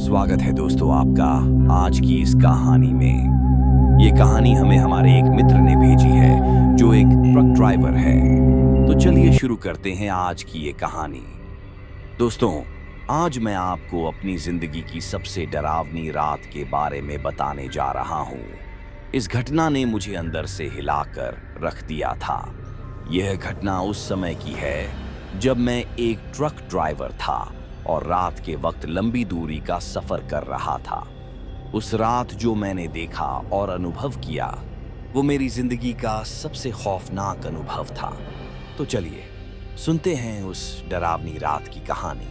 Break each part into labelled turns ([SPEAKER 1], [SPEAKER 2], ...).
[SPEAKER 1] स्वागत है दोस्तों आपका आज की इस कहानी में। ये कहानी हमें हमारे एक मित्र ने भेजी है जो एक ट्रक ड्राइवर है। तो चलिए शुरू करते हैं आज की ये कहानी। दोस्तों, आज मैं आपको अपनी जिंदगी की सबसे डरावनी रात के बारे में बताने जा रहा हूँ। इस घटना ने मुझे अंदर से हिलाकर रख दिया था। यह घटना उस समय की है जब मैं एक ट्रक ड्राइवर था और रात के वक्त लंबी दूरी का सफर कर रहा था। उस रात जो मैंने देखा और अनुभव किया वो मेरी जिंदगी का सबसे खौफनाक अनुभव था। तो चलिए सुनते हैं उस डरावनी रात की कहानी।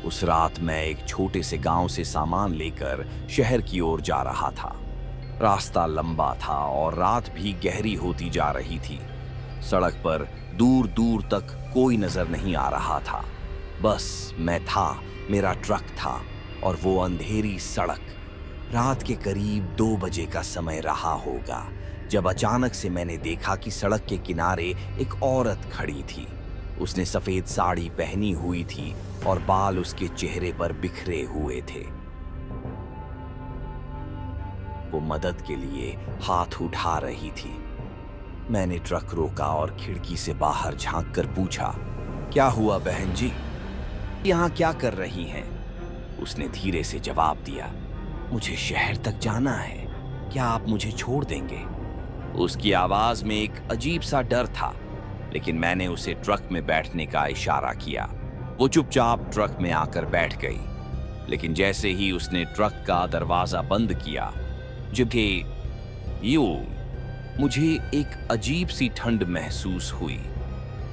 [SPEAKER 1] उस रात मैं एक छोटे से गांव से सामान लेकर शहर की ओर जा रहा था। रास्ता लंबा था और रात भी गहरी होती जा रही थी। सड़क पर दूर दूर तक कोई नजर नहीं आ रहा था। बस मैं था, मेरा ट्रक था और वो अंधेरी सड़क। रात के करीब 2 बजे का समय रहा होगा जब अचानक से मैंने देखा कि सड़क के किनारे एक औरत खड़ी थी। उसने सफेद साड़ी पहनी हुई थी और बाल उसके चेहरे पर बिखरे हुए थे। वो मदद के लिए हाथ उठा रही थी। मैंने ट्रक रोका और खिड़की से बाहर झांककर पूछा, क्या हुआ बहन जी, यहाँ क्या कर रही हैं? उसने धीरे से जवाब दिया, मुझे शहर तक जाना है, क्या आप मुझे छोड़ देंगे? उसकी आवाज में एक अजीब सा डर था, लेकिन मैंने उसे ट्रक में बैठने का इशारा किया। वो चुपचाप ट्रक में आकर बैठ गई। लेकिन जैसे ही उसने ट्रक का दरवाजा बंद किया, मुझे एक अजीब सी ठंड महसूस हुई।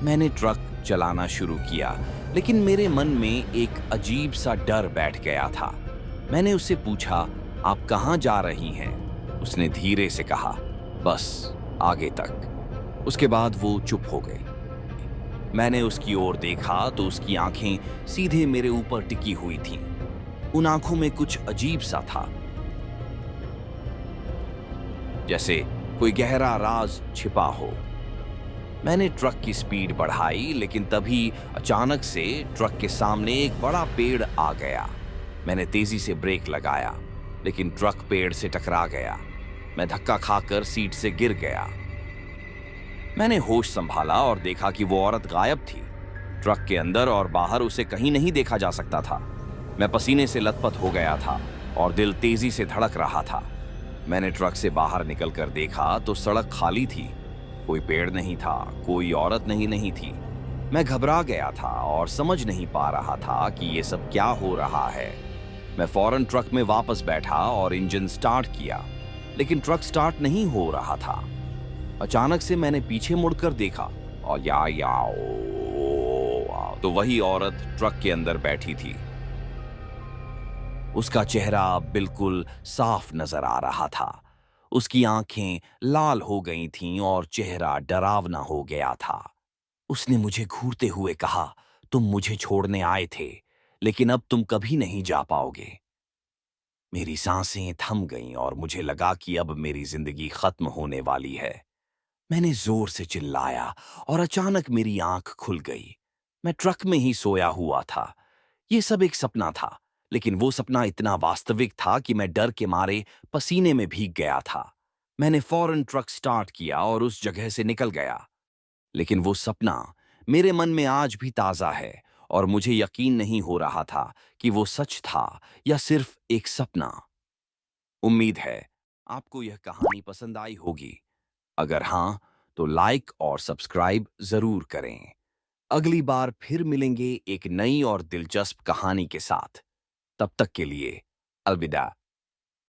[SPEAKER 1] मैंने ट्रक चलाना शुरू किया, लेकिन मेरे मन में एक अजीब सा डर बैठ गया था। मैंने उससे पूछा, आप कहाँ जा रही हैं? उसने धीरे से कहा, बस आगे तक। उसके बाद वो चुप हो गई। मैंने उसकी ओर देखा तो उसकी आंखें सीधे मेरे ऊपर टिकी हुई थीं। उन आंखों में कुछ अजीब सा था, जैसे कोई गहरा राज छिपा हो। मैंने ट्रक की स्पीड बढ़ाई, लेकिन तभी अचानक से ट्रक के सामने एक बड़ा पेड़ आ गया। मैंने तेजी से ब्रेक लगाया, लेकिन ट्रक पेड़ से टकरा गया। मैं धक्का खाकर सीट से गिर गया। मैंने होश संभाला और देखा कि वो औरत गायब थी। ट्रक के अंदर और बाहर उसे कहीं नहीं देखा जा सकता था। मैं पसीने से लथपथ हो गया था और दिल तेजी से धड़क रहा था। मैंने ट्रक से बाहर निकलकर देखा तो सड़क खाली थी। कोई पेड़ नहीं था, कोई औरत नहीं थी। मैं घबरा गया था और समझ नहीं पा रहा था कि ये सब क्या हो रहा है। मैं फौरन ट्रक में वापस बैठा और इंजन स्टार्ट किया, लेकिन ट्रक स्टार्ट नहीं हो रहा था। अचानक से मैंने पीछे मुड़कर देखा और तो वही औरत ट्रक के अंदर बैठी थी। उसका चेहरा बिल्कुल साफ नजर आ रहा था। उसकी आंखें लाल हो गई थीं और चेहरा डरावना हो गया था। उसने मुझे घूरते हुए कहा, तुम मुझे छोड़ने आए थे, लेकिन अब तुम कभी नहीं जा पाओगे। मेरी सांसें थम गईं और मुझे लगा कि अब मेरी जिंदगी खत्म होने वाली है। मैंने जोर से चिल्लाया और अचानक मेरी आंख खुल गई। मैं ट्रक में ही सोया हुआ था। ये सब एक सपना था, लेकिन वो सपना इतना वास्तविक था कि मैं डर के मारे पसीने में भीग गया था। मैंने फौरन ट्रक स्टार्ट किया और उस जगह से निकल गया। लेकिन वो सपना मेरे मन में आज भी ताजा है और मुझे यकीन नहीं हो रहा था कि वो सच था या सिर्फ एक सपना। उम्मीद है आपको यह कहानी पसंद आई होगी। अगर हाँ, तो लाइक और सब्सक्राइब जरूर करें। अगली बार फिर मिलेंगे एक नई और दिलचस्प कहानी के साथ। तब तक के लिए अलविदा।